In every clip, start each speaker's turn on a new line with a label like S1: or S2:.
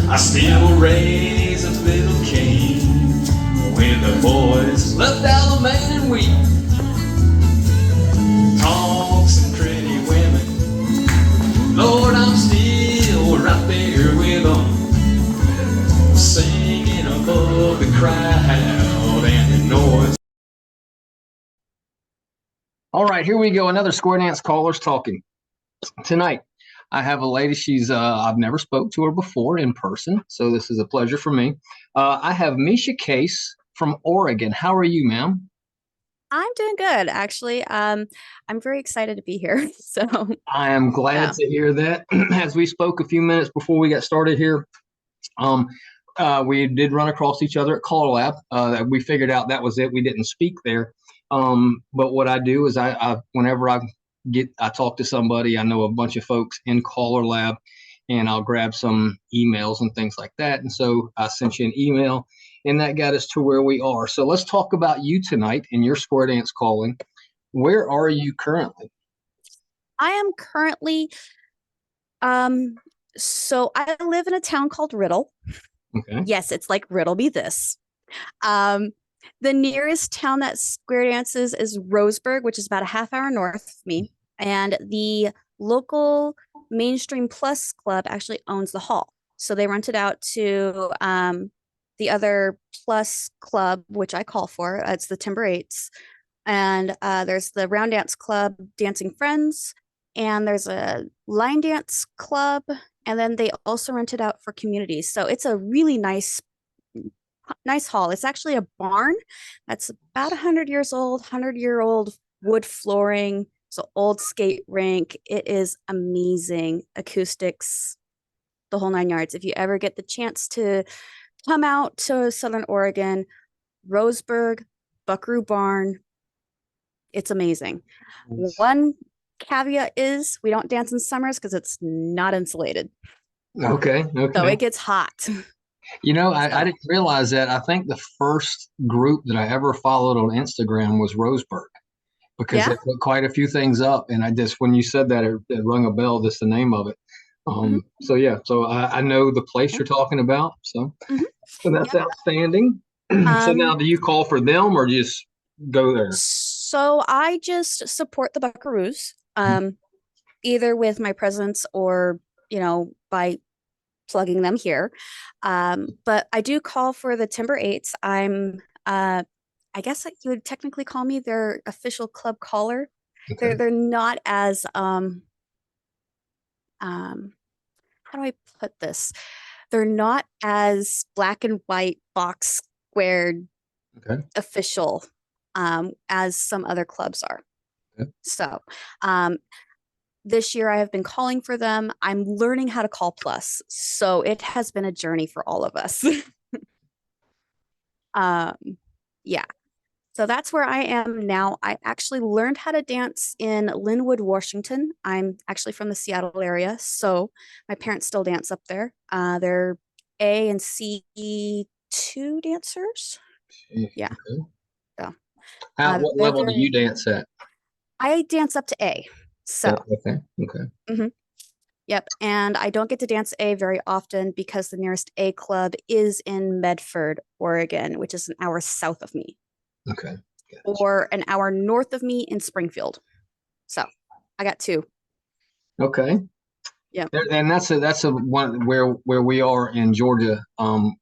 S1: I still raise a little Cain when the boys left Alabama and we talk some pretty women. Lord, I'm still right there with them, singing above the crowd and the noise.
S2: All right, here we go. Another Square Dance Callers Talking. Tonight, I have a lady. She's I've never spoke to her before in person, so this is a pleasure for me. I have Misha Case from Oregon. How are you, ma'am?
S3: I'm doing good, actually. I'm very excited to be here. So,
S2: I am glad
S3: yeah.
S2: to hear that. As we spoke a few minutes before we got started here, um, we did run across each other at Call Lab. We figured out that was it. We didn't speak there. But what I do is whenever I talk to somebody, I know a bunch of folks in Caller Lab, and I'll grab some emails and things like that. And so I sent you an email, and that got us to where we are. So let's talk about you tonight and your square dance calling. Where are you currently?
S3: I am currently, so I live in a town called Riddle.
S2: Okay.
S3: Yes, it's like Riddle be this. The nearest town that square dances is Roseburg, which is about a half hour north of me. And the local Mainstream Plus Club actually owns the hall. So they rent it out to the other Plus Club, which I call for. It's the Timber Eights. And there's the Round Dance Club, Dancing Friends, and there's a Line Dance Club. And then they also rent it out for communities. So it's a really nice hall. It's actually a barn that's about 100 years old, 100-year-old wood flooring. So old skate rink. It is amazing. Acoustics, the whole 9 yards. If you ever get the chance to come out to Southern Oregon, Roseburg, Buckaroo Barn, it's amazing. One caveat is we don't dance in summers because it's not insulated.
S2: Okay.
S3: So it gets hot.
S2: You know, I didn't realize that. I think the first group that I ever followed on Instagram was Roseburg, because they put quite a few things up. And I just, when you said that, it rung a bell, just the name of it. So yeah, so I know the place you're talking about. So, so that's outstanding. So now, do you call for them or just go there?
S3: So I just support the Buckaroos, either with my presence or, by plugging them here. But I do call for the Timber Eights. I'm I guess you would technically call me their official club caller.
S2: Okay.
S3: They're not as how do I put this? They're not as black and white box squared official as some other clubs are.
S2: Okay.
S3: So this year I have been calling for them. I'm learning how to call plus. So it has been a journey for all of us. Yeah. So that's where I am now. I actually learned how to dance in Linwood, Washington. I'm actually from the Seattle area, so my parents still dance up there. They're A and C2 dancers. Yeah.
S2: Okay.
S3: So
S2: what level do you dance at?
S3: I dance up to A. So
S2: okay.
S3: Yep. And I don't get to dance A very often because the nearest A club is in Medford, Oregon, which is an hour south of me.
S2: Okay.
S3: Or an hour north of me in Springfield. So I got two.
S2: Okay.
S3: Yeah.
S2: And that's a one where we are in Georgia.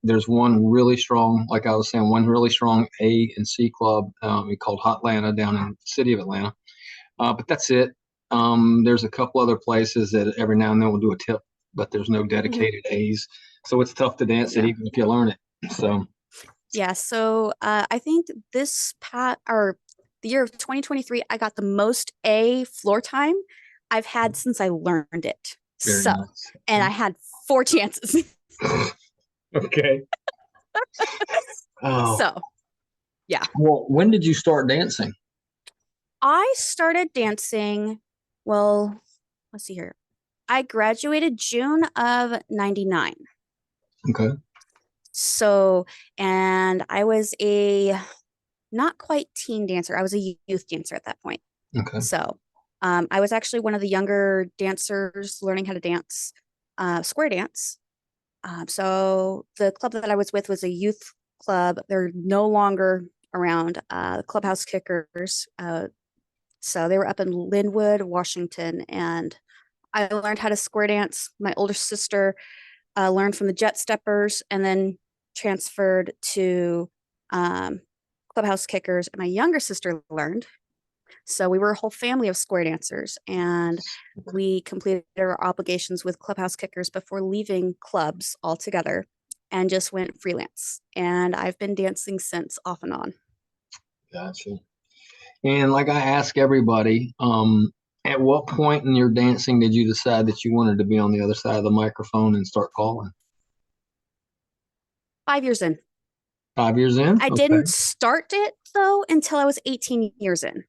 S2: There's one really strong, like I was saying, one really strong A and C club called Hot Atlanta down in the city of Atlanta. But that's it. There's a couple other places that every now and then will do a tip, but there's no dedicated A's. So it's tough to dance it even if you learn it. So
S3: yeah, so I think the year of 2023, I got the most A floor time I've had since I learned it.
S2: Very nice.
S3: And I had 4 chances.
S2: Okay.
S3: So, yeah.
S2: Well, when did you start dancing?
S3: I started dancing, well, let's see here. I graduated June of 99.
S2: Okay.
S3: So, and I was a not quite teen dancer. I was a youth dancer at that point.
S2: Okay.
S3: So, I was actually one of the younger dancers learning how to dance square dance. So the club that I was with was a youth club. They're no longer around, the Clubhouse Kickers. So they were up in Linwood, Washington, and I learned how to square dance. My older sister learned from the Jet Steppers and then transferred to Clubhouse Kickers, and my younger sister learned. So we were a whole family of square dancers, and we completed our obligations with Clubhouse Kickers before leaving clubs altogether and just went freelance. And I've been dancing since, off and on.
S2: Gotcha. And like I ask everybody, at what point in your dancing did you decide that you wanted to be on the other side of the microphone and start calling?
S3: 5 years in.
S2: 5 years in?
S3: I
S2: Okay.
S3: didn't start it though until I was 18 years in.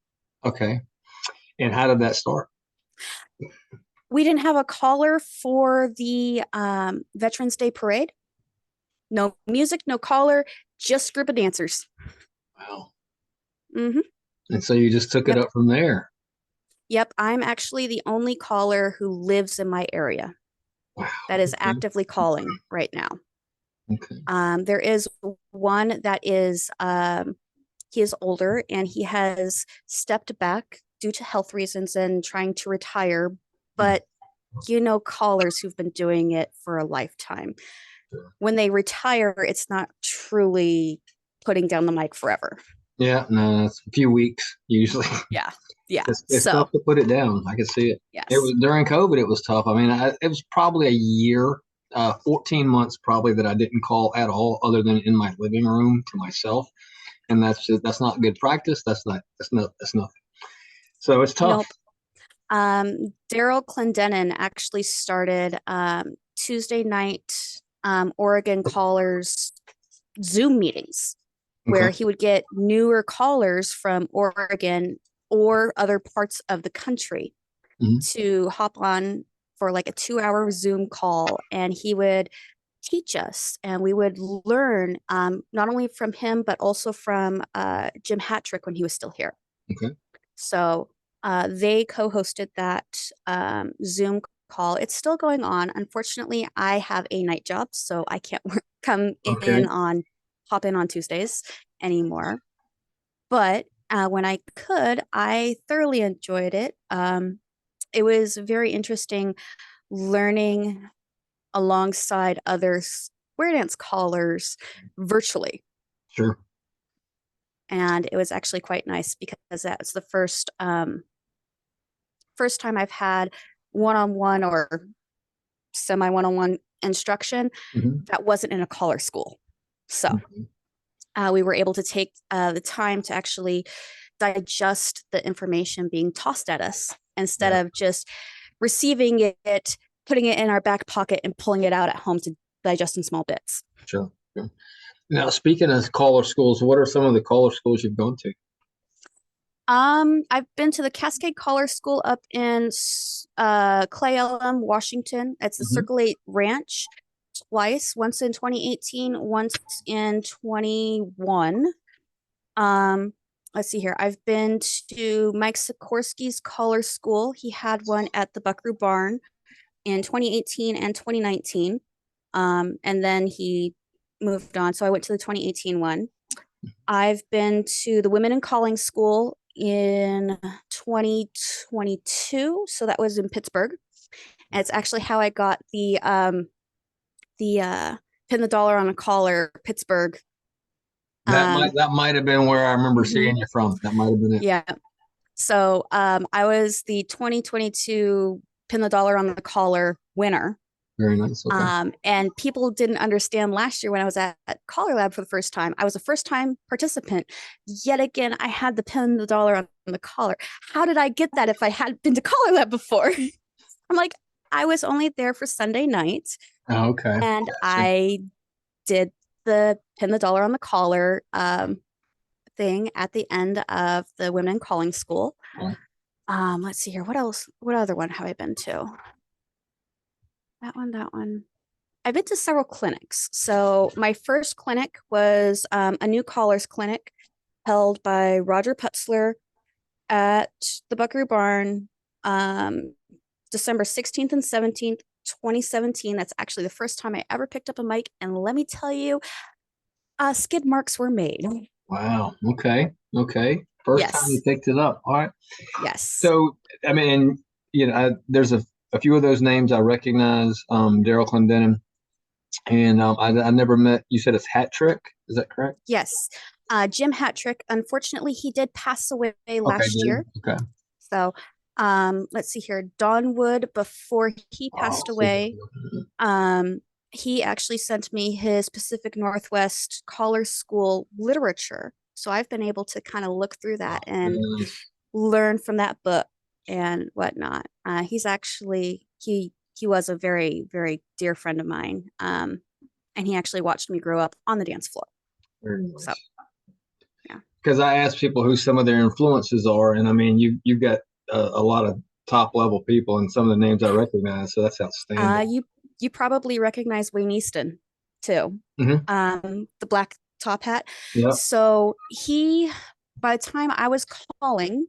S2: Okay. And how did that start?
S3: We didn't have a caller for the Veterans Day parade. No music, no caller, just group of dancers.
S2: Wow.
S3: Mm-hmm.
S2: And so you just took it
S3: Yep.
S2: up from there.
S3: Yep, I'm actually the only caller who lives in my area
S2: Wow.
S3: that is
S2: Okay.
S3: actively calling right now.
S2: Okay.
S3: There is one that is he is older and he has stepped back due to health reasons and trying to retire, but you know, callers who've been doing it for a lifetime.
S2: Sure.
S3: When they retire, it's not truly putting down the mic forever.
S2: Yeah, no, it's a few weeks usually.
S3: Yeah. Yeah.
S2: It's
S3: So
S2: tough to put it down. I can see it.
S3: yes.
S2: It was during COVID. It was tough. I mean, it was probably a year, 14 months probably that I didn't call at all, other than in my living room to myself. And that's not good practice. That's nothing. So it's tough.
S3: Nope. Daryl Clendenin actually started Tuesday night Oregon callers Zoom meetings where
S2: Okay.
S3: he would get newer callers from Oregon or other parts of the country to hop on for like a 2-hour Zoom call, and he would teach us and we would learn not only from him but also from Jim Hattrick when he was still here.
S2: Okay.
S3: So they co-hosted that Zoom call. It's still going on. Unfortunately, I have a night job, so I can't
S2: Okay.
S3: hop in on Tuesdays anymore. But when I could, I thoroughly enjoyed it. It was very interesting learning alongside other square dance callers virtually.
S2: Sure.
S3: And it was actually quite nice because that's the first time I've had one-on-one or semi one-on-one instruction that wasn't in a caller school. So we were able to take the time to actually digest the information being tossed at us instead of just receiving it, putting it in our back pocket and pulling it out at home to digest in small bits.
S2: Sure. Now, speaking of caller schools, what are some of the caller schools you've gone to?
S3: I've been to the Cascade Caller School up in Clay Elum, Washington. It's the Circle 8 Ranch twice, once in 2018, once in 21. Let's see here. I've been to Mike Sikorsky's Caller School. He had one at the Buckaroo Barn in 2018 and 2019. And then he moved on. So I went to the 2018 one. I've been to the Women in Calling School in 2022. So that was in Pittsburgh. And it's actually how I got the pin the dollar on a collar Pittsburgh.
S2: That might have been where I remember seeing you from. That might have been it.
S3: Yeah. So I was the 2022 pin the dollar on the collar winner.
S2: Very nice. Okay.
S3: And people didn't understand last year when I was at Collar Lab for the first time. I was a first time participant. Yet again, I had the pin the dollar on the collar. How did I get that if I hadn't been to Collar Lab before? I'm like, I was only there for Sunday night.
S2: Oh, okay.
S3: And
S2: Gotcha.
S3: I did the pin the dollar on the collar thing at the end of the Women in Calling School. Oh. Let's see here. What else? What other one have I been to? That one. I've been to several clinics. So my first clinic was a new callers clinic held by Roger Putzler at the Buckaroo Barn, December 16th and 17th, 2017. That's actually the first time I ever picked up a mic. And let me tell you, skid marks were made.
S2: Wow. Okay. Okay. First time you
S3: Yes.
S2: picked it up. All right.
S3: Yes.
S2: So, I mean, there's a few of those names I recognize. Daryl Clendenin, and I never met. You said it's Hat Trick. Is that correct?
S3: Yes. Jim Hattrick, unfortunately, he did pass away
S2: Okay.
S3: last year.
S2: Okay.
S3: So let's see here. Don Wood, before he passed away, he actually sent me his Pacific Northwest College School literature. So I've been able to kind of look through that and learn from that book and whatnot. He's actually he was a very, very dear friend of mine. And he actually watched me grow up on the dance floor.
S2: Very nice.
S3: So yeah.
S2: Because I asked people who some of their influences are, and I mean, you've got a lot of top level people, and some of the names I recognize, so that's outstanding.
S3: You probably recognize Wayne Easton too. The black top hat.
S2: Yeah.
S3: So by the time I was calling,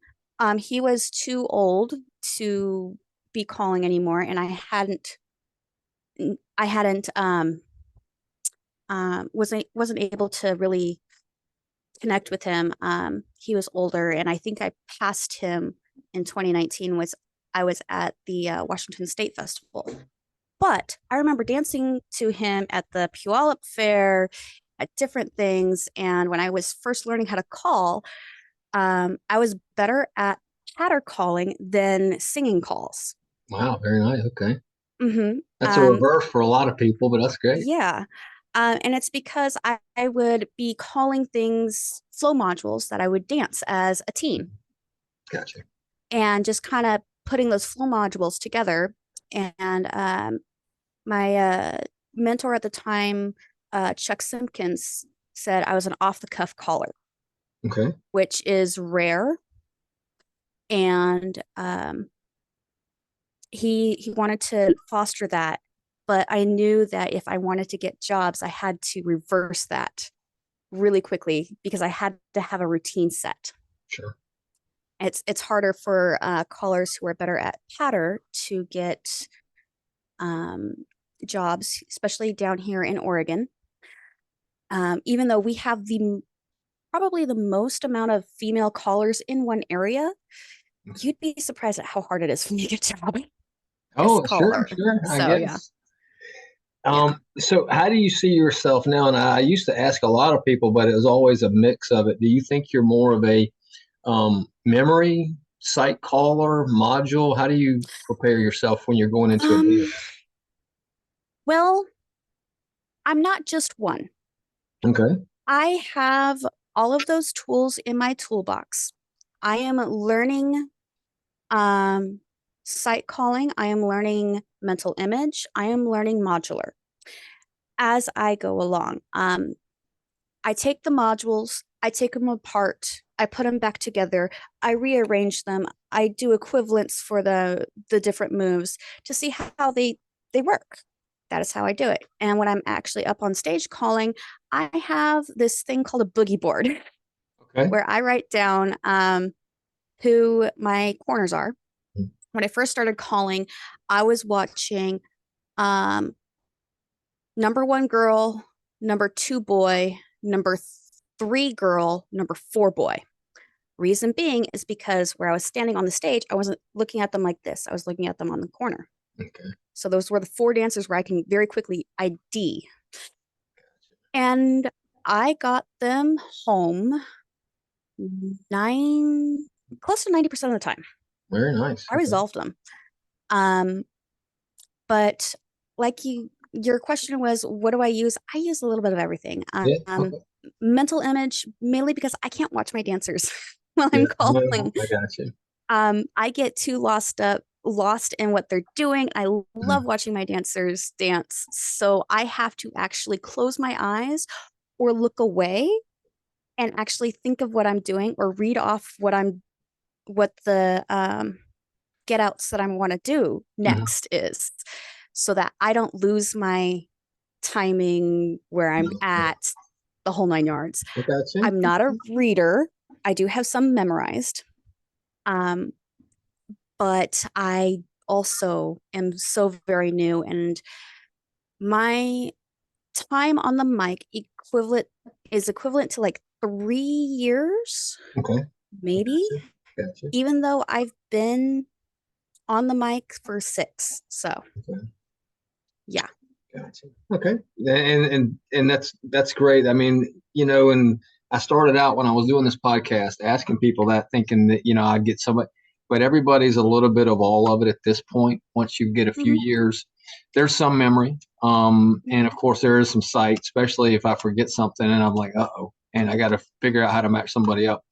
S3: he was too old to be calling anymore, and I hadn't wasn't able to really connect with him. He was older, and I think I passed him in 2019. I was at the Washington State Festival, but I remember dancing to him at the Puyallup Fair, at different things. And when I was first learning how to call, I was better at patter calling than singing calls.
S2: Wow, very nice. Okay.
S3: Mm-hmm.
S2: That's a reverse for a lot of people, but that's great.
S3: Yeah. And it's because I would be calling things flow modules that I would dance as a teen.
S2: Gotcha.
S3: And just kind of putting those flow modules together. And my mentor at the time, Chuck Simpkins, said I was an off-the-cuff caller.
S2: Okay.
S3: Which is rare. And he wanted to foster that. But I knew that if I wanted to get jobs, I had to reverse that really quickly because I had to have a routine set.
S2: Sure.
S3: It's harder for callers who are better at patter to get jobs, especially down here in Oregon. Even though we have probably the most amount of female callers in one area, you'd be surprised at how hard it is for me to get a job.
S2: Oh, sure. I guess. So how do you see yourself now? And I used to ask a lot of people, but it was always a mix of it. Do you think you're more of a memory site caller module? How do you prepare yourself when you're going into a dance?
S3: Well, I'm not just one.
S2: Okay.
S3: I have all of those tools in my toolbox. I am learning site calling. I am learning mental image. I am learning modular as I go along. I take the modules, I take them apart, I put them back together, I rearrange them, I do equivalents for the different moves to see how they work. That is how I do it. And when I'm actually up on stage calling, I have this thing called a boogie board. Okay. Where I write down who my corners are. When I first started calling, I was watching number 1 girl, number 2 boy, number 3 girl, number 4 boy. Reason being is because where I was standing on the stage, I wasn't looking at them like this. I was looking at them on the corner. Okay. So those were the 4 dancers where I can very quickly ID. And I got them home close to 90% of the time.
S2: Very nice.
S3: I resolved them. But like your question was, what do I use? I use a little bit of everything. Mental image, mainly because I can't watch my dancers while I'm calling. I got you. I get too lost in what they're doing. I love watching my dancers dance. So I have to actually close my eyes or look away and actually think of what I'm doing or read off what the get outs that I want to do next is, so that I don't lose my timing where I'm at, the whole 9 yards. I'm not a reader. I do have some memorized. But I also am so very new, and my time on the mic is equivalent to like 3 years,
S2: Okay.
S3: maybe,
S2: Gotcha.
S3: even though I've been on the mic for 6. So
S2: Okay.
S3: yeah.
S2: Gotcha. Okay. And that's great. I mean, and I started out when I was doing this podcast asking people that, thinking that, I'd get somebody, but everybody's a little bit of all of it at this point. Once you get a few years, there's some memory. And of course there is some sight, especially if I forget something and I'm like, uh-oh, and I got to figure out how to match somebody up.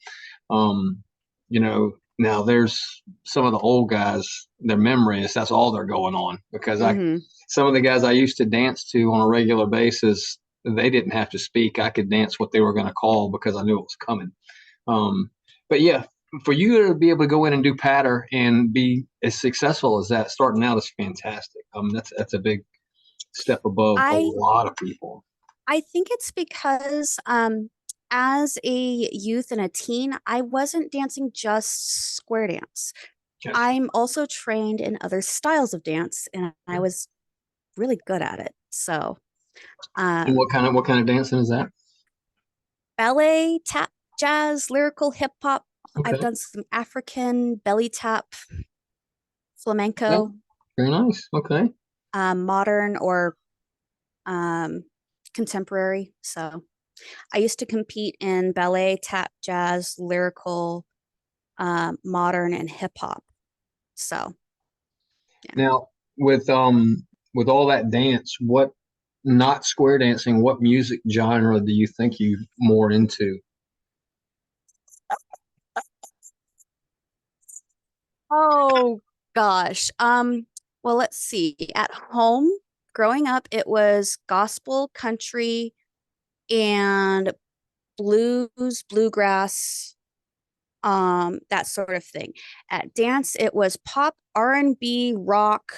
S2: Now there's some of the old guys, their memory is that's all they're going on, because some of the guys I used to dance to on a regular basis, they didn't have to speak. I could dance what they were going to call because I knew it was coming. But yeah, for you to be able to go in and do patter and be as successful as that starting out is fantastic. That's a big step above a lot of people.
S3: I think it's because as a youth and a teen, I wasn't dancing just square dance.
S2: Yes.
S3: I'm also trained in other styles of dance, and I was really good at it. So,
S2: and what kind of dancing is that?
S3: Ballet, tap, jazz, lyrical, hip hop.
S2: Okay.
S3: I've done some African belly tap, flamenco.
S2: Okay. Very nice. Okay.
S3: Modern or contemporary. So I used to compete in ballet, tap, jazz, lyrical, modern, and hip hop. So
S2: yeah. Now with all that dance, what not square dancing, what music genre do you think you more into?
S3: Oh gosh. Well, let's see. At home, growing up, it was gospel, country, and blues, bluegrass, that sort of thing. At dance, it was pop, R&B, rock,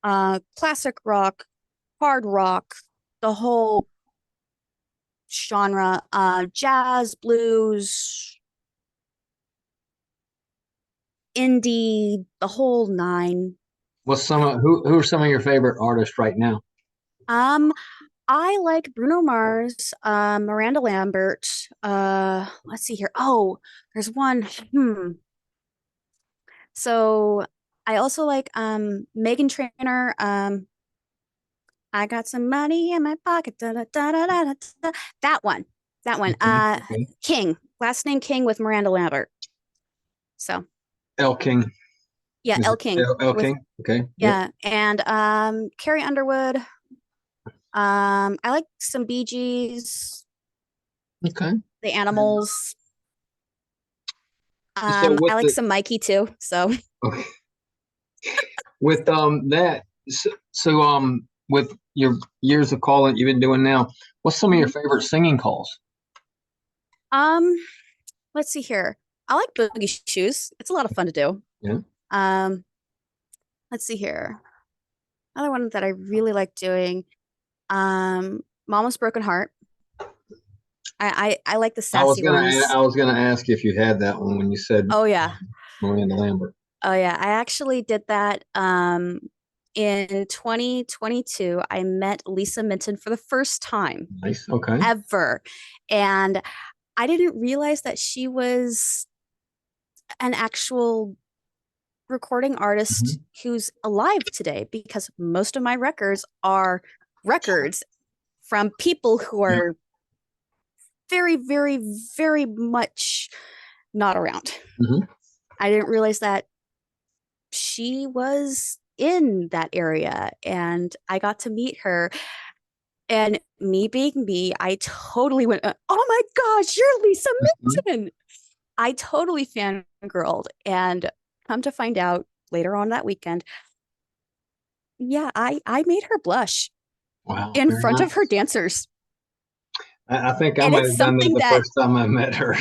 S3: classic rock, hard rock, the whole genre, jazz, blues, indie, the whole nine.
S2: Who are some of your favorite artists right now?
S3: I like Bruno Mars, Miranda Lambert. Let's see here. Oh, there's one. So I also like Megan Trainor. I got some money in my pocket. Da, da, da, da, da, da. That one. That one.
S2: Okay.
S3: King. Last name King with Miranda Lambert. So
S2: Elle King.
S3: yeah, Elle King.
S2: Elle King. Okay.
S3: Yeah. And Carrie Underwood. I like some Bee Gees.
S2: Okay.
S3: The Animals.
S2: So
S3: I like some Mikey too. So
S2: okay. With that, with your years of calling you've been doing now, what's some of your favorite singing calls?
S3: Let's see here. I like Boogie Shoes. It's a lot of fun to do.
S2: Yeah.
S3: Let's see here. Another one that I really like doing. Mama's Broken Heart. I like the sassy ones.
S2: I was gonna ask if you had that one when you said
S3: Oh yeah.
S2: Miranda Lambert.
S3: Oh yeah. I actually did that in 2022. I met Lisa Minton for the first time.
S2: Nice. Okay.
S3: Ever. And I didn't realize that she was an actual recording artist who's alive today, because most of my records are records from people who are very, very, very much not around. I didn't realize that she was in that area, and I got to meet her. And me being me, I totally went, oh my gosh, you're Lisa Minton. I totally fangirled, and come to find out later on that weekend, yeah, I made her blush.
S2: Wow,
S3: in front of her dancers.
S2: I think I might have done that the first time I met her.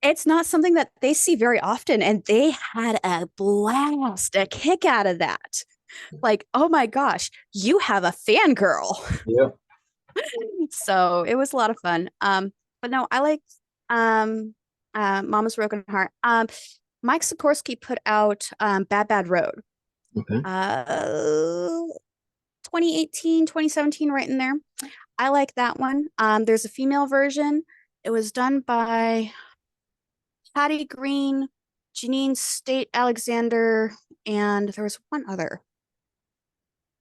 S3: It's not something that they see very often, and they had a blast, a kick out of that. Like, oh my gosh, you have a fangirl.
S2: Yep.
S3: So it was a lot of fun. But no, I like Mama's Broken Heart. Mike Sikorsky put out Bad Bad Road.
S2: Okay.
S3: 2018, 2017, right in there. I like that one. There's a female version. It was done by Patty Green, Janine State Alexander, and there was one other.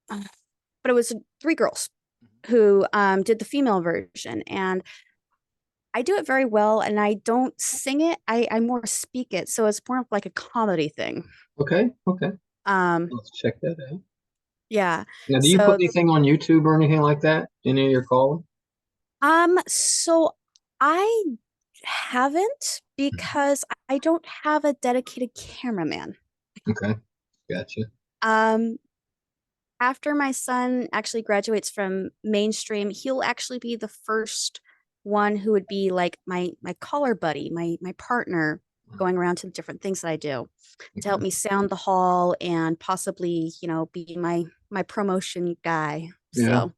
S3: But it was 3 girls who did the female version. And I do it very well, and I don't sing it. I more speak it. So it's more of like a comedy thing.
S2: Okay. Okay.
S3: Um,
S2: Let's check that out.
S3: yeah.
S2: Now, do you put
S3: So
S2: anything on YouTube or anything like that? Any of your calling?
S3: so I haven't because I don't have a dedicated cameraman.
S2: Okay. Gotcha.
S3: Um, after my son actually graduates from mainstream, he'll actually be the first one who would be like my caller buddy, my partner, going around to the different things that I do to help
S2: Okay.
S3: me sound the hall and possibly, be my promotion guy.
S2: Yeah.
S3: So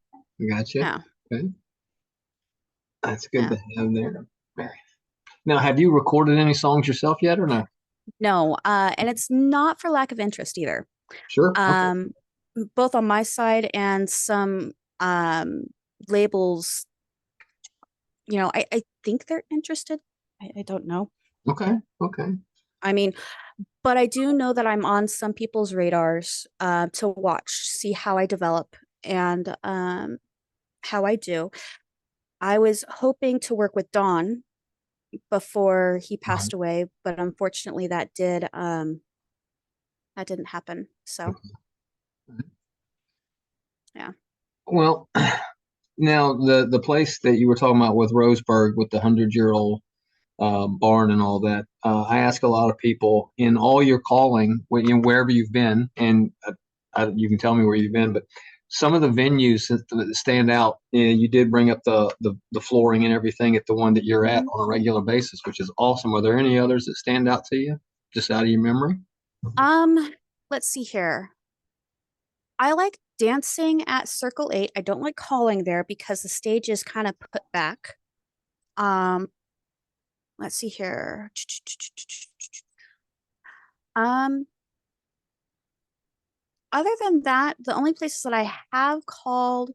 S2: Gotcha.
S3: yeah,
S2: Okay. That's good
S3: yeah.
S2: to have there. Mary. Now, have you recorded any songs yourself yet or no?
S3: No, and it's not for lack of interest either.
S2: Sure. Okay.
S3: Um, both on my side and some labels, I think they're interested. I don't know.
S2: Okay. Okay.
S3: I mean, but I do know that I'm on some people's radars to watch, see how I develop and how I do. I was hoping to work with Don before he
S2: Uh-huh.
S3: passed away, but unfortunately that didn't happen. So yeah.
S2: Well, now the place that you were talking about with Roseburg with the 100-year-old barn and all that, I ask a lot of people in all your calling, wherever you've been, and you can tell me where you've been, but some of the venues that stand out, you did bring up the flooring and everything at the one that you're at on a regular basis, which is awesome. Are there any others that stand out to you, just out of your memory?
S3: Let's see here. I like dancing at Circle 8. I don't like calling there because the stage is kind of put back. Let's see here. Um, Other than that, the only places that I have called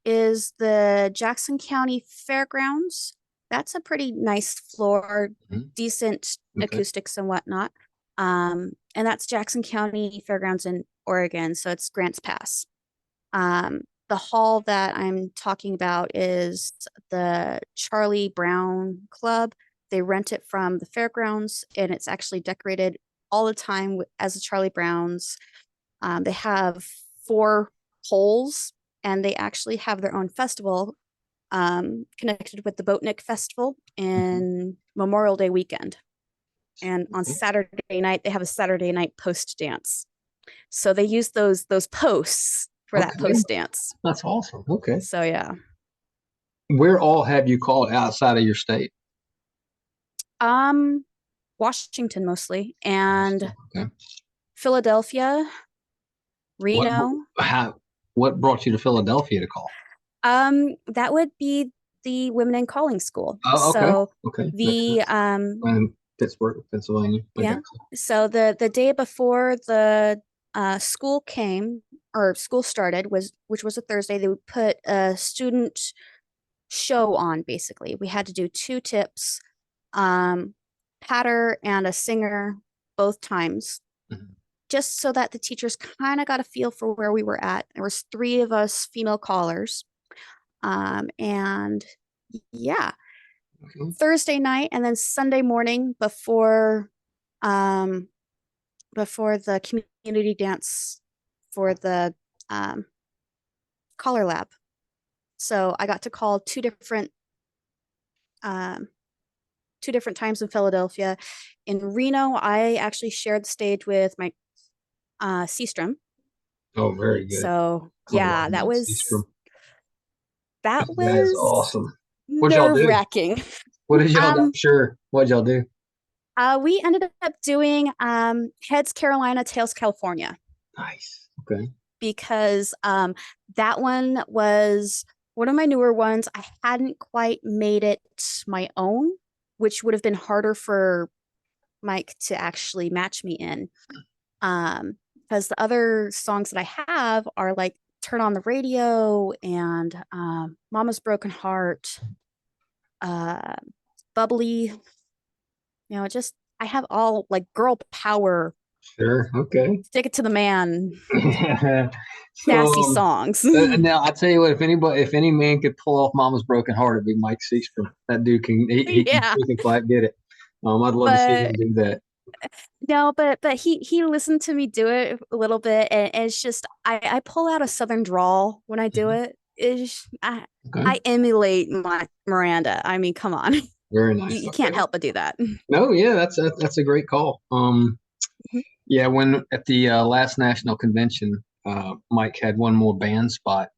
S3: is the Jackson County Fairgrounds. That's a pretty nice floor,
S2: Mhm.
S3: decent
S2: Okay.
S3: acoustics and whatnot. And that's Jackson County Fairgrounds in Oregon, so it's Grants Pass. The hall that I'm talking about is the Charlie Brown Club. They rent it from the fairgrounds, and it's actually decorated all the time as the Charlie Browns. They have 4 poles, and they actually have their own festival connected with the Boatnik Festival in Memorial Day weekend. And on Saturday night, they have a Saturday night post dance. So they use those posts for that
S2: Okay.
S3: post dance.
S2: That's awesome. Okay.
S3: So yeah.
S2: Where all have you called outside of your state?
S3: Washington mostly, and
S2: Okay.
S3: Philadelphia,
S2: What
S3: Reno.
S2: what brought you to Philadelphia to call?
S3: That would be the Women in Calling School.
S2: Oh, okay.
S3: So
S2: Okay. Makes
S3: the
S2: sense. Pittsburgh, Pennsylvania. I
S3: yeah.
S2: got you.
S3: So the day before the school came or school started which was a Thursday, they would put a student show on. Basically, we had to do 2 tips, patter and a singer both times,
S2: Mhm.
S3: just so that the teachers kind of got a feel for where we were at. There was 3 of us female callers, and yeah,
S2: Okay.
S3: Thursday night and then Sunday morning um before the community dance for the color lab. So I got to call 2 different times in Philadelphia. In Reno, I actually shared the stage with my Seastrom.
S2: Oh, very good.
S3: So
S2: I love
S3: yeah, that
S2: Mike
S3: was
S2: Seastrom.
S3: that
S2: That is
S3: was
S2: awesome. What'd y'all
S3: nerve
S2: do?
S3: wracking.
S2: What did y'all do? Sure. What'd y'all do?
S3: We ended up doing Heads Carolina, Tails California,
S2: Nice. Okay.
S3: because that one was one of my newer ones. I hadn't quite made it my own, which would have been harder for Mike to actually match me in. Because the other songs that I have are like Turn on the Radio and Mama's Broken Heart, uh, Bubbly, just I have all like girl power,
S2: Sure. Okay.
S3: stick it to the man,
S2: So
S3: sassy songs.
S2: now I tell you what, if any man could pull off Mama's Broken Heart, it'd be Mike Seastrom. That dude
S3: Yeah.
S2: he can quite get it. I'd love to see him
S3: But
S2: do that.
S3: no, but he listened to me do it a little bit, and it's just I pull out a southern drawl when I do
S2: Mhm.
S3: it.
S2: Okay.
S3: I emulate my Miranda. I mean, come on.
S2: Very
S3: You,
S2: nice.
S3: you can't
S2: Okay.
S3: help but do that.
S2: No, yeah, that's a great call.
S3: Mhm.
S2: Yeah, when at the last national convention, Mike had one more band spot,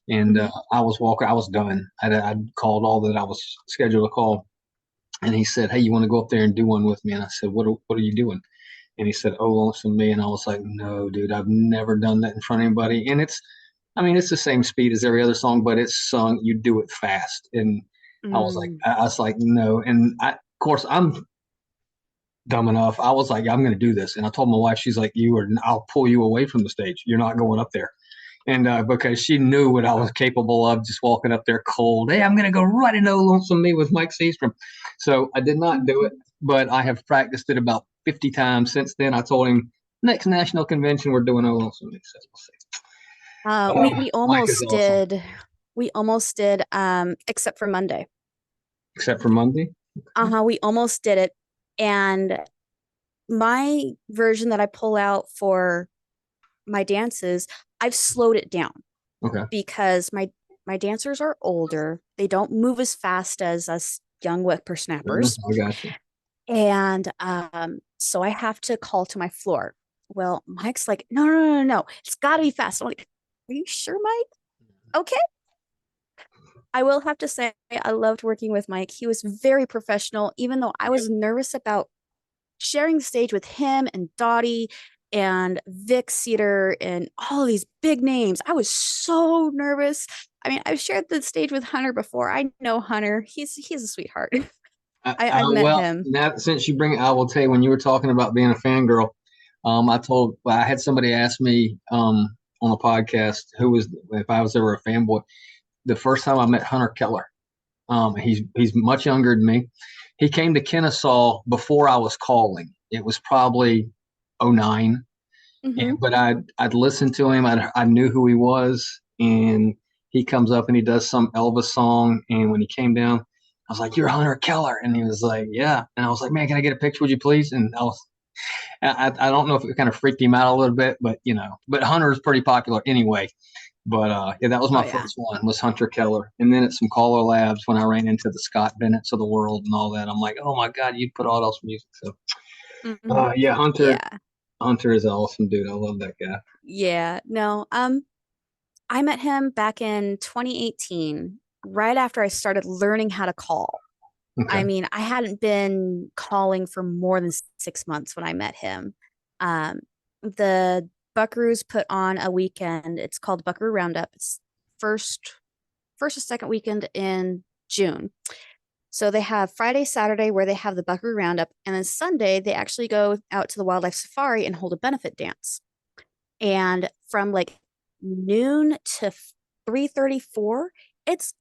S2: and
S3: Mhm.
S2: I was walking. I was done. I'd called all that I was scheduled to call, and he said, "Hey, you want to go up there and do one with me?" And I said, What are you doing?" And he said, "Oh, Lonesome Me." And I was like, "No, dude, I've never done that in front of anybody." And I mean, it's the same speed as every other song, but it's sung. You do it fast, and
S3: Mm.
S2: I was like, no. And of course, I'm dumb enough. I was like, I'm going to do this. And I told my wife, she's like, I'll pull you away from the stage. You're not going up there. And because she knew what I was capable of, just walking up there cold. Hey, I'm going to go right into Lonesome Me with Mike Seastrom. So I did not do it, but I have practiced it about 50 times since then. I told him next national convention we're doing Oh Lonesome Me. So we'll see.
S3: We
S2: Mike is
S3: almost
S2: awesome,
S3: did. We almost did. Except for Monday.
S2: except for Monday.
S3: We almost did it, and my version that I pull out for my dances, I've slowed it down
S2: Okay.
S3: because my dancers are older. They don't move as fast as us young whippersnappers.
S2: I got you.
S3: And so I have to call to my floor. Well, Mike's like, no, no, no, no, no. It's got to be fast. I'm like, are you sure, Mike? Okay. I will have to say, I loved working with Mike. He was very professional, even though I was nervous about sharing the stage with him and Dottie and Vic Cedar and all of these big names. I was so nervous. I mean, I've shared the stage with Hunter before. I know Hunter. He's a sweetheart. I've met
S2: Well,
S3: him.
S2: now since you bring it, I will tell you when you were talking about being a fangirl, I had somebody ask me on a podcast who was if I was ever a fanboy. The first time I met Hunter Keller, he's much younger than me. He came to Kennesaw before I was calling. It was probably '09,
S3: Hmm.
S2: but I'd listened to him. I knew who he was, and he comes up and he does some Elvis song. And when he came down, I was like, "You're Hunter Keller," and he was like, "Yeah." And I was like, "Man, can I get a picture? Would you please?" And I don't know if it kind of freaked him out a little bit, but but Hunter is pretty popular anyway. But yeah, that was
S3: Oh
S2: my
S3: yeah.
S2: first one was Hunter Keller, and then at some Caller Labs when I ran into the Scott Bennett's of the world and all that. I'm like, oh my God, you put all those music. So
S3: Hmm.
S2: yeah,
S3: Yeah.
S2: Hunter is an awesome dude. I love that guy.
S3: Yeah. No. I met him back in 2018, right after I started learning how to call. I
S2: Okay.
S3: mean, I hadn't been calling for more than 6 months when I met him. The Buckaroos put on a weekend. It's called Buckaroo Roundup. It's first first or second weekend in June. So they have Friday, Saturday where they have the Buckaroo Roundup, and then Sunday they actually go out to the wildlife safari and hold a benefit dance. And from like noon to 3:34, it's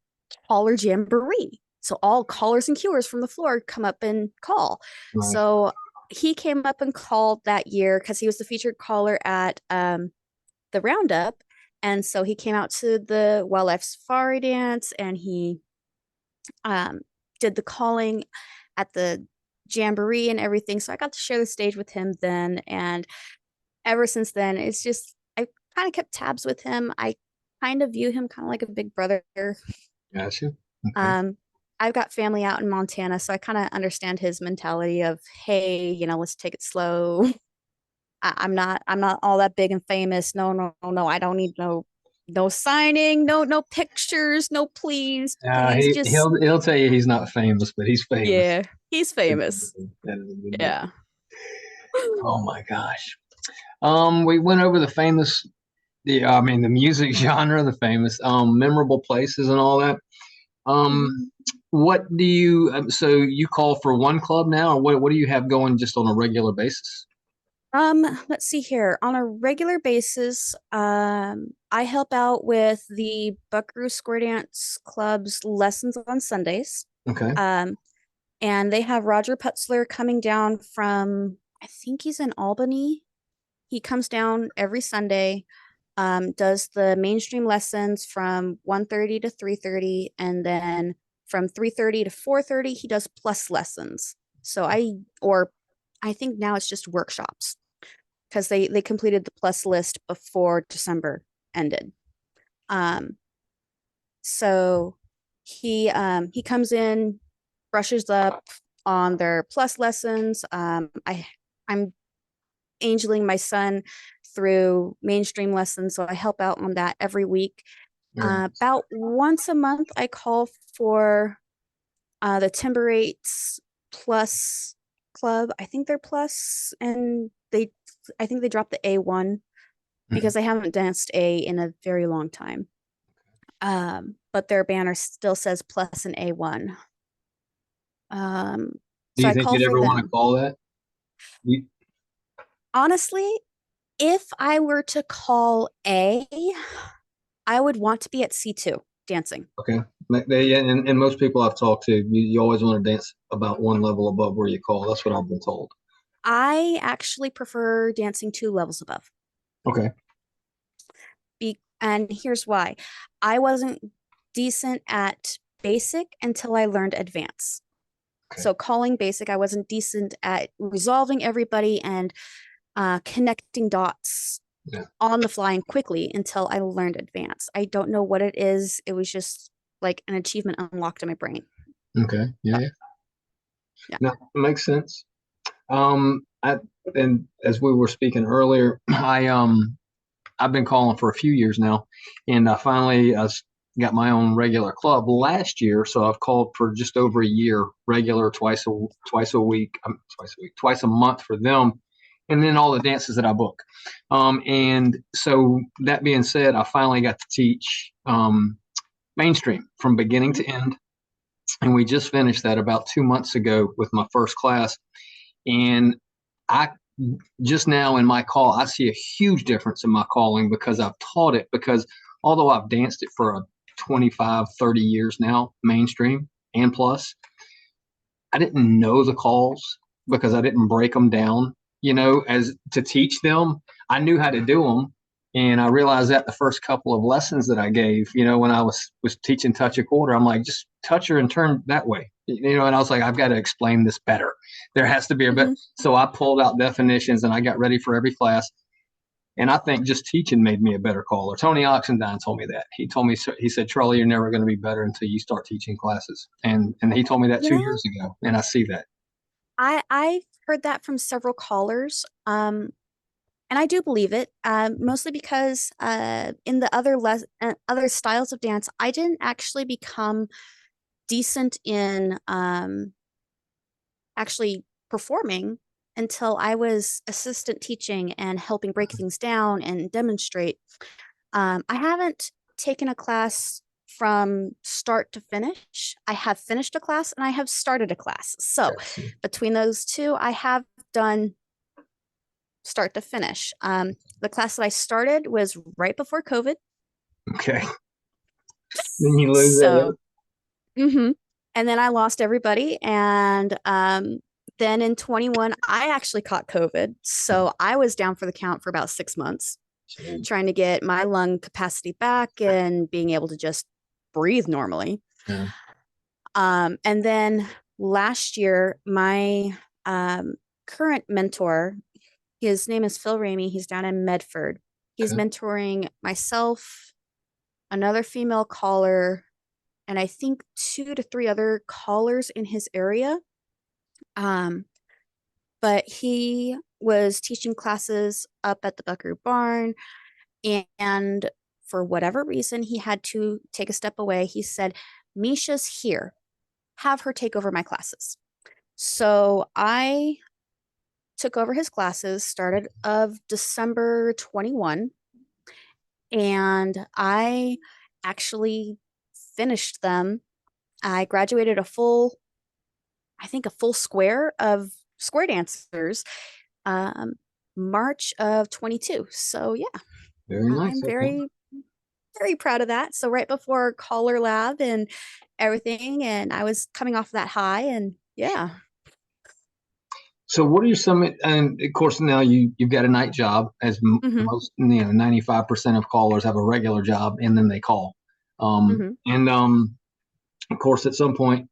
S3: caller jamboree. So all callers and cuers from the floor come up and call.
S2: Nice.
S3: So he came up and called that year because he was the featured caller at the roundup. And so he came out to the wildlife safari dance and he um, did the calling at the jamboree and everything. So I got to share the stage with him then. And ever since then, it's just, I kind of kept tabs with him. I kind of view him kind of like a big brother.
S2: Gotcha. Okay.
S3: Um, I've got family out in Montana, so I kind of understand his mentality of, hey, let's take it slow. I'm not all that big and famous. No, no, no, no. I don't need no signing, no pictures, no please, please, just
S2: He'll tell you he's not famous, but he's famous.
S3: yeah, he's famous.
S2: That is a good deal.
S3: Yeah.
S2: Oh my gosh. We went over the music genre, the famous memorable places and all that. Um, what do you, so you call for one club now, or what do you have going just on a regular basis?
S3: Let's see here. On a regular basis, I help out with the Buckaroo Square Dance Club's lessons on Sundays.
S2: Okay.
S3: And they have Roger Putzler coming down from, I think he's in Albany. He comes down every Sunday, does the mainstream lessons from 1:30 to 3:30, and then from 3:30 to 4:30, he does plus lessons. Or I think now it's just workshops because they completed the plus list before December ended. So he comes in, brushes up on their plus lessons. I'm angeling my son through mainstream lessons, so I help out on that every week. About once a month, I call for the Timber Eights Plus Club. I think they're plus, and I think they dropped the A1 because I haven't danced A in a very long time. But their banner still says plus and A1.
S2: Do
S3: So
S2: you
S3: I
S2: think
S3: call
S2: you'd
S3: for
S2: ever want to
S3: them.
S2: call that? You,
S3: Honestly, if I were to call A, I would want to be at C2 dancing.
S2: okay. And most people I've talked to, you always want to dance about one level above where you call. That's what I've been told.
S3: I actually prefer dancing 2 levels above.
S2: Okay.
S3: And here's why. I wasn't decent at basic until I learned advance.
S2: Okay.
S3: So calling basic, I wasn't decent at resolving everybody and connecting dots on the fly and quickly until I learned advance. I don't know what it is. It was just like an achievement unlocked in my brain.
S2: Okay. Yeah.
S3: Yeah.
S2: No, it makes sense. And as we were speaking earlier, I've been calling for a few years now, and I finally got my own regular club last year. So I've called for just over a year, regular twice a week, twice a month for them, and then all the dances that I book. And so that being said, I finally got to teach mainstream from beginning to end, and we just finished that about 2 months ago with my first class, and I just now in my call, I see a huge difference in my calling because I've taught it. Because although I've danced it for 25, 30 years now, mainstream and plus, I didn't know the calls because I didn't break them down, as to teach them. I knew how to do them. And I realized that the first couple of lessons that I gave, when I was teaching touch a quarter, I'm like, just touch her and turn that way, and I was like, I've got to explain this better. There has to be a better. So I pulled out definitions and I got ready for every class. And I think just teaching made me a better caller. Tony Oxendine told me that. He told me, he said, Charlie, you're never going to be better until you start teaching classes. And he told me that 2 years ago. And I see that.
S3: I've heard that from several callers. And I do believe it, mostly because in the other styles of dance, I didn't actually become decent in actually performing until I was assistant teaching and helping break things down and demonstrate. I haven't taken a class from start to finish. I have finished a class and I have started a class. So between those two, I have done start to finish. The class that I started was right before COVID.
S2: Okay. Then you lose
S3: So, and then I lost everybody. And then in 21, I actually caught COVID. So I was down for the count for about 6 months, trying to get my lung capacity back and being able to just breathe normally.
S2: Yeah.
S3: And then last year, my current mentor, his name is Phil Ramey. He's down in Medford. He's mentoring myself, another female caller, and I think 2 to 3 other callers in his area. But he was teaching classes up at the Buckaroo Barn, and for whatever reason, he had to take a step away. He said, Misha's here. Have her take over my classes. So I took over his classes, started of December 21, and I actually finished them I graduated I think a full square of square dancers, um, March of 22. So yeah,
S2: Very nice.
S3: I'm
S2: Okay.
S3: very, very proud of that. So right before Collar Lab and everything, and I was coming off that high, and yeah.
S2: So what are some, and of course now you've got a night job, as
S3: Hmm.
S2: most, 95% of callers have a regular job and then they call.
S3: Hmm.
S2: And of course, at some point,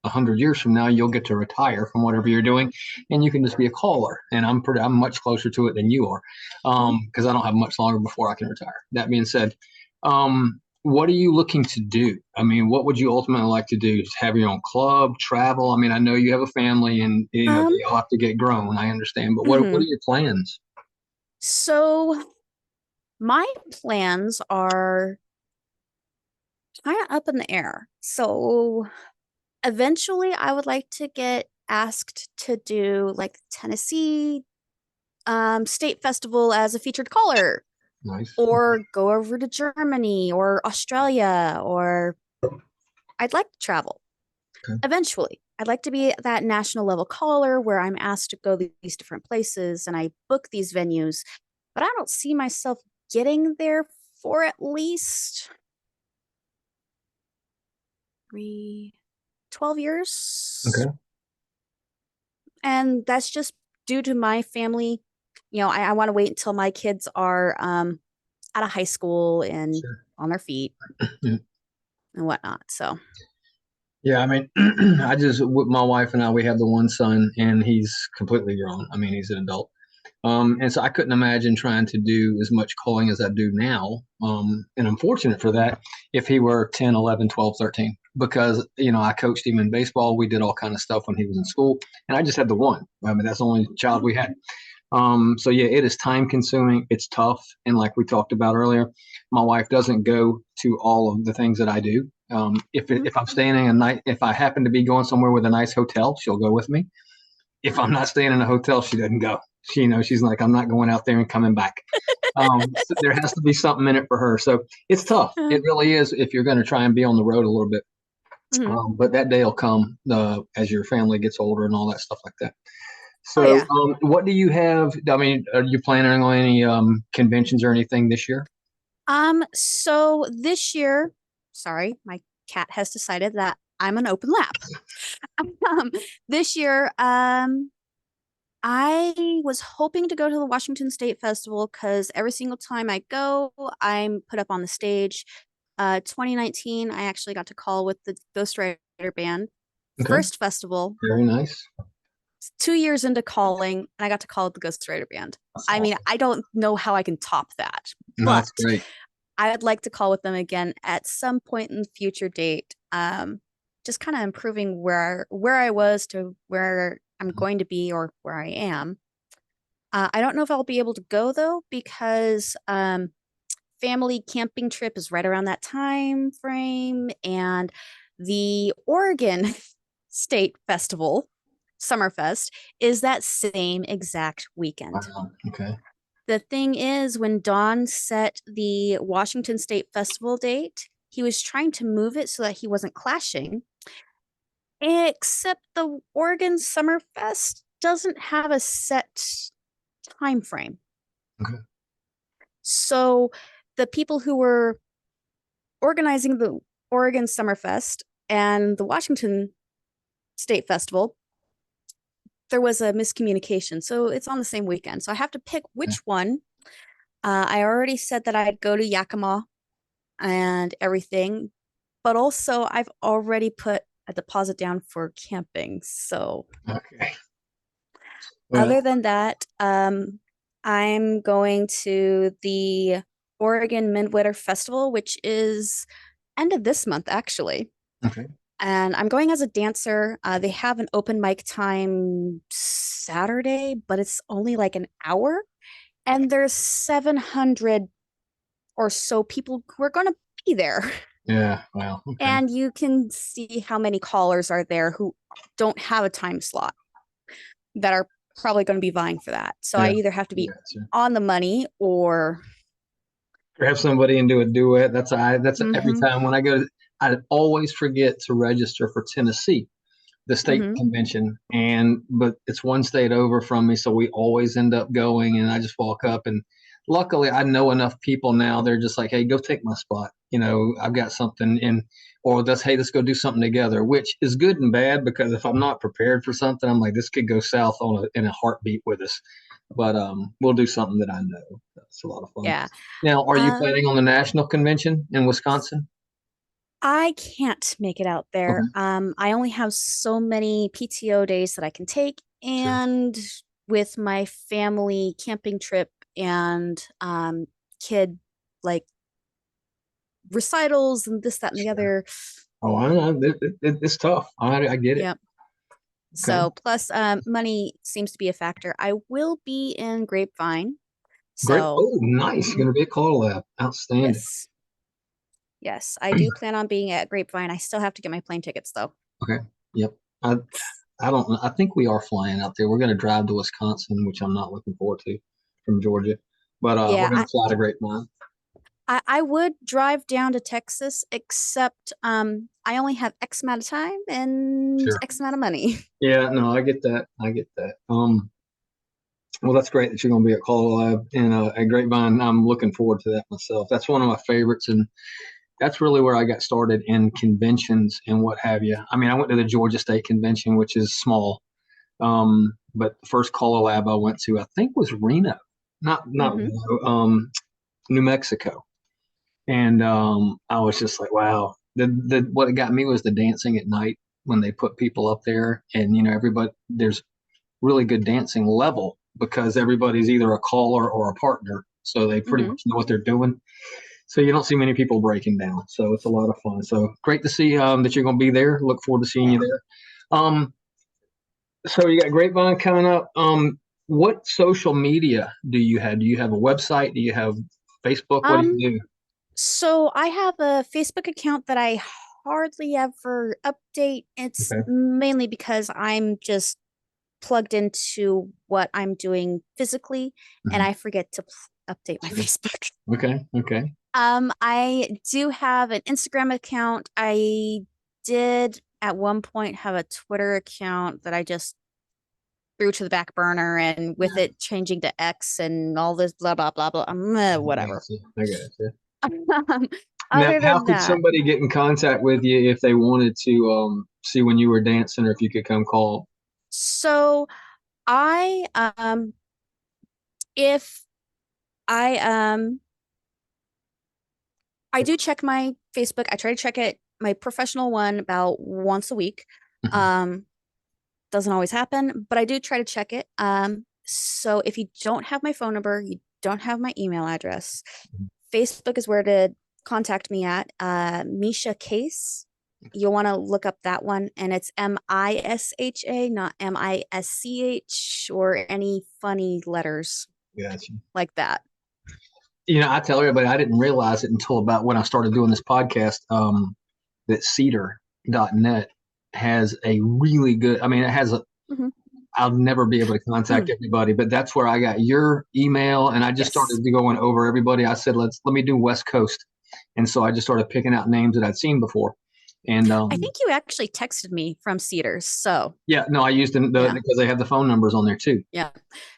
S2: 100 years from now, you'll get to retire from whatever you're doing, and you can just be a caller. And I'm much closer to it than you are, because I don't have much longer before I can retire. That being said, what are you looking to do? I mean, what would you ultimately like to do? Just have your own club, travel? I mean, I know you have a family, and
S3: Um,
S2: they all have to get grown. I understand, but what are
S3: mhm.
S2: your plans?
S3: So my plans are kind of up in the air. So eventually I would like to get asked to do like Tennessee State Festival as a featured caller,
S2: Nice.
S3: or go over to Germany or Australia, or I'd like to travel
S2: Okay.
S3: eventually. I'd like to be that national level caller where I'm asked to go these different places and I book these venues, but I don't see myself getting there for at least three, 12 years.
S2: Okay.
S3: And that's just due to my family. I want to wait until my kids are out of high school and
S2: Sure.
S3: on their feet
S2: Yeah.
S3: and whatnot. So,
S2: Yeah, I mean, with my wife and I, we have the one son, and he's completely grown. I mean, he's an adult. And so I couldn't imagine trying to do as much calling as I do now. And I'm fortunate for that if he were 10, 11, 12, 13, because, I coached him in baseball. We did all kind of stuff when he was in school, and I just had the one. I mean, that's the only child we had. So yeah, it is time consuming. It's tough. And like we talked about earlier, my wife doesn't go to all of the things that I do.
S3: mhm.
S2: If I'm staying in a night, if I happen to be going somewhere with a nice hotel, she'll go with me. If I'm not staying in a hotel, she doesn't go. She's like, I'm not going out there and coming back. So there has to be something in it for her. So it's tough.
S3: Uh,
S2: It really is if you're going to try and be on the road a little bit.
S3: mhm.
S2: But that day will come as your family gets older and all that stuff like that.
S3: Oh
S2: So,
S3: yeah.
S2: what do you have? I mean, are you planning on any conventions or anything this year?
S3: So this year, sorry, my cat has decided that I'm an open lap. Um, this year, I was hoping to go to the Washington State Festival because every single time I go, I'm put up on the stage. 2019, I actually got to call with the Ghostwriter Band.
S2: Okay,
S3: First festival,
S2: very nice.
S3: 2 years into calling, and I got to call with the Ghostwriter Band.
S2: That's
S3: I mean,
S2: awesome.
S3: I don't know how I can top that,
S2: No, that's
S3: but
S2: great.
S3: I would like to call with them again at some point in the future date. Just kind of improving where I was to where I'm going to be or where I am. I don't know if I'll be able to go though because family camping trip is right around that time frame, and the Oregon State Festival, Summerfest, is that same exact weekend.
S2: Wow. Okay.
S3: The thing is, when Don set the Washington State Festival date, he was trying to move it so that he wasn't clashing. Except the Oregon Summerfest doesn't have a set time frame.
S2: Okay.
S3: So the people who were organizing the Oregon Summerfest and the Washington State Festival, there was a miscommunication. So it's on the same weekend. So I have to pick
S2: Okay.
S3: which one. I already said that I'd go to Yakima and everything, but also I've already put a deposit down for camping. So
S2: Okay.
S3: other
S2: Well.
S3: than that, I'm going to the Oregon Midwinter Festival, which is end of this month actually.
S2: Okay.
S3: And I'm going as a dancer. They have an open mic time Saturday, but it's only like an hour. And there's 700 or so people who are going to be there.
S2: Yeah. Wow. Okay.
S3: And you can see how many callers are there who don't have a time slot that are probably going to be vying for that. So I
S2: Yeah.
S3: either have to be
S2: Gotcha.
S3: on the money or
S2: Grab somebody and do a duet. That's every
S3: Mhm.
S2: time when I go. I always forget to register for Tennessee, the state
S3: Mhm.
S2: convention, but it's one state over from me, so we always end up going. And I just walk up, and luckily I know enough people now. They're just like, "Hey, go take my spot. I've got something." Or let's hey, let's go do something together, which is good and bad because if I'm not prepared for something, I'm like, this could go south in a heartbeat with us. But we'll do something that I know. That's a lot of fun.
S3: Yeah.
S2: Now, are you
S3: Um,
S2: planning on the national convention in Wisconsin?
S3: I can't make it out there.
S2: Okay,
S3: I only have so many PTO days that I can take,
S2: sure.
S3: and with my family camping trip and kid like recitals and this, that, and the
S2: Sure.
S3: other.
S2: Oh, I know. It's tough. I get it.
S3: Yep.
S2: Okay.
S3: So plus money seems to be a factor. I will be in Grapevine.
S2: Great.
S3: So
S2: Oh, nice. You're
S3: mhm,
S2: going to be at Call Lab. Outstanding.
S3: yes. Yes, I do plan on being at Grapevine. I still have to get my plane tickets though.
S2: Okay. Yep. I I don't know. I think we are flying out there. We're going to drive to Wisconsin, which I'm not looking forward to from Georgia. But we're
S3: Yeah,
S2: going to fly to Grapevine.
S3: I would drive down to Texas, except I only have X amount of time and
S2: Sure.
S3: X amount of money.
S2: Yeah, no, I get that. I get that. Well, that's great that you're going to be at Call Lab and at Grapevine. I'm looking forward to that myself. That's one of my favorites, and that's really where I got started in conventions and what have you. I mean, I went to the Georgia State Convention, which is small. But the first Color Lab I went to, I think, was Reno, not
S3: Hmm.
S2: Reno, New Mexico, and I was just like, wow. The what got me was the dancing at night when they put people up there, and everybody there's really good dancing level because everybody's either a caller or a partner, so they pretty
S3: Hmm.
S2: much know what they're doing. So you don't see many people breaking down. So it's a lot of fun. So great to see that you're going to be there. Look forward to seeing you
S3: Yeah.
S2: there. So you got Grapevine coming up. What social media do you have? Do you have a website? Do you have Facebook? What do
S3: Um,
S2: you do?
S3: so I have a Facebook account that I hardly ever update. It's
S2: Okay.
S3: mainly because I'm just plugged into what I'm doing physically, and
S2: Mhm.
S3: I forget to update my
S2: Sure.
S3: Facebook.
S2: Okay. Okay.
S3: I do have an Instagram account. I did at one point have a Twitter account that I just threw to the back burner, and with it changing to X and all this blah blah blah blah,
S2: I got
S3: whatever.
S2: you. I got you. Now,
S3: Other
S2: how
S3: than
S2: could
S3: that,
S2: somebody get in contact with you if they wanted to see when you were dancing, or if you could come call?
S3: so I if I I do check my Facebook. I try to check it, my professional one, about once a week.
S2: Mhm.
S3: Um, doesn't always happen, but I do try to check it. So if you don't have my phone number, you don't have my email address, Facebook is where to contact me at. Misha Case. You'll want to look up that one, and it's Misha, not Misch, or any funny letters
S2: Gotcha.
S3: like that.
S2: I tell everybody I didn't realize it until about when I started doing this podcast, that Cedar.net has a really good, I mean, it has a,
S3: Mhm.
S2: I'll never be able to contact everybody, but that's where I got your email, and I just
S3: Yes.
S2: started going over everybody. I said, let me do West Coast. And so I just started picking out names that I'd seen before. And
S3: I think you actually texted me from Cedars. So,
S2: yeah, no, I used them
S3: yeah.
S2: because they have the phone numbers on there too.
S3: Yeah.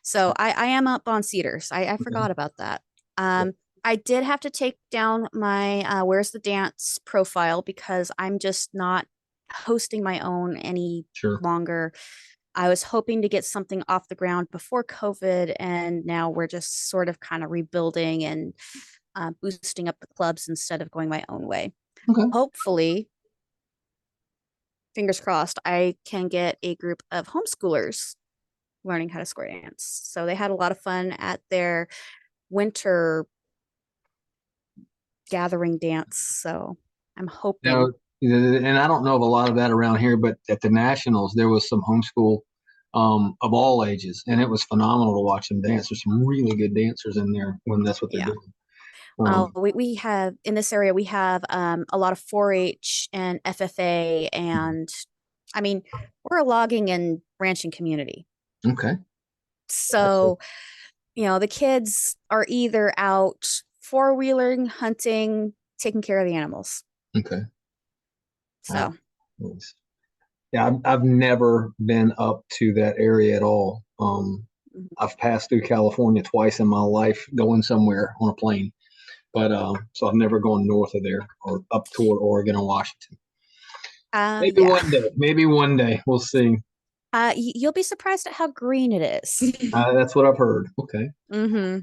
S3: So I am up on Cedars. I
S2: Okay.
S3: forgot about that.
S2: Yeah,
S3: I did have to take down my Where's the Dance profile because I'm just not hosting my own any
S2: sure.
S3: longer. I was hoping to get something off the ground before COVID, and now we're just sort of kind of rebuilding and boosting up the clubs instead of going my own way.
S2: Okay.
S3: Hopefully, fingers crossed, I can get a group of homeschoolers learning how to square dance. So they had a lot of fun at their winter gathering dance. So I'm hoping.
S2: No, and I don't know of a lot of that around here, but at the Nationals, there was some homeschool of all ages, and it was phenomenal to watch them dance. There's some really good dancers in there when that's what they're
S3: Yeah.
S2: doing. Um,
S3: We have in this area, we have a lot of 4-H and FFA. And I mean, we're a logging and ranching community.
S2: okay. Gotcha.
S3: So, the kids are either out four-wheeling, hunting, taking care of the animals.
S2: Okay.
S3: So
S2: Nice. Yeah, I've never been up to that area at all. I've passed through California twice in my life going somewhere on a plane, but so I've never gone north of there or up toward Oregon or Washington. Maybe
S3: yeah.
S2: one day. Maybe one day. We'll see.
S3: You'll be surprised at how green it is.
S2: That's what I've heard. Okay.
S3: Mm-hmm.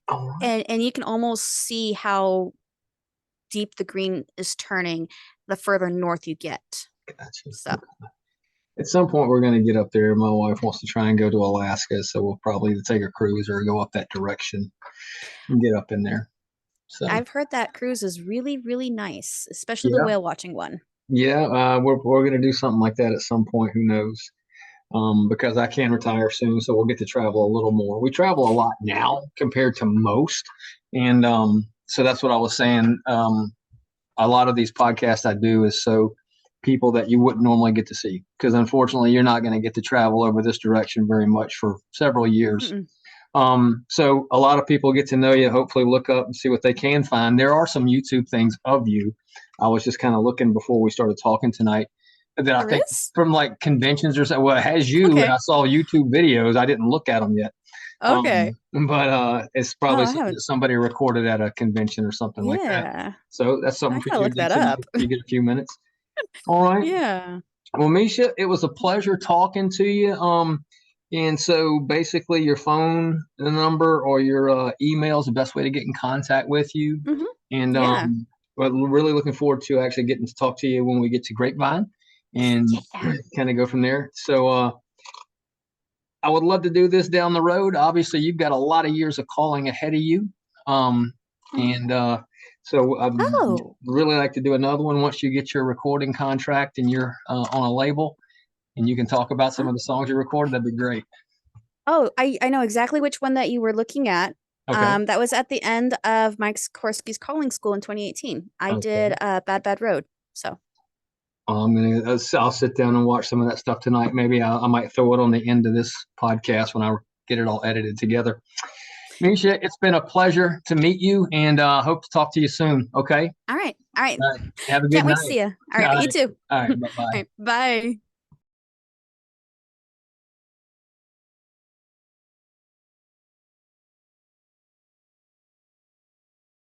S2: All right.
S3: And you can almost see how deep the green is turning the further north you get.
S2: Gotcha.
S3: So
S2: At some point, we're going to get up there. My wife wants to try and go to Alaska, so we'll probably either take a cruise or go up that direction and get up in there. So
S3: I've heard that cruise is really, really nice, especially the
S2: yeah,
S3: whale watching one.
S2: yeah, we're going to do something like that at some point. Who knows? Because I can retire soon, so we'll get to travel a little more. We travel a lot now compared to most, and so that's what I was saying. A lot of these podcasts I do is so people that you wouldn't normally get to see, because unfortunately you're not going to get to travel over this direction very much for several years. So a lot of people get to know you, hopefully look up and see what they can find. There are some YouTube things of you. I was just kind of looking before we started talking tonight that I
S3: There
S2: think
S3: is?
S2: from like conventions or something. Well, it has you, and
S3: Okay.
S2: I saw YouTube videos. I didn't look at them yet.
S3: Okay.
S2: But it's
S3: Oh,
S2: probably
S3: I
S2: something
S3: haven't.
S2: that somebody recorded at a convention or something like that.
S3: Yeah.
S2: So that's
S3: I
S2: something for
S3: gotta
S2: you
S3: look
S2: to do
S3: that
S2: tonight
S3: up.
S2: if you get a few minutes. All right.
S3: Yeah.
S2: Well, Misha, it was a pleasure talking to you. And so basically your phone number or your email is the best way to get in contact with you.
S3: Hmm.
S2: And
S3: Yeah.
S2: we're really looking forward to actually getting to talk to you when we get to Grapevine and
S3: Yeah.
S2: kind of go from there. So I would love to do this down the road. Obviously, you've got a lot of years of calling ahead of you. And so I'd
S3: Oh.
S2: really like to do another one once you get your recording contract and you're on a label and you can talk about some of the songs you recorded. That'd be great.
S3: Oh, I know exactly which one that you were looking at.
S2: Okay.
S3: That was at the end of Mike Sikorsky's calling school in 2018. I did
S2: Okay.
S3: Bad Bad Road. So
S2: I'll sit down and watch some of that stuff tonight. Maybe I might throw it on the end of this podcast when I get it all edited together. Misha, it's been a pleasure to meet you, and hope to talk to you soon. Okay.
S3: all right. All right.
S2: All right. Have a good
S3: Can't wait
S2: night.
S3: to see you. All
S2: All
S3: right. You
S2: right.
S3: too.
S2: All
S3: All
S2: right. Bye bye.
S3: right. Bye.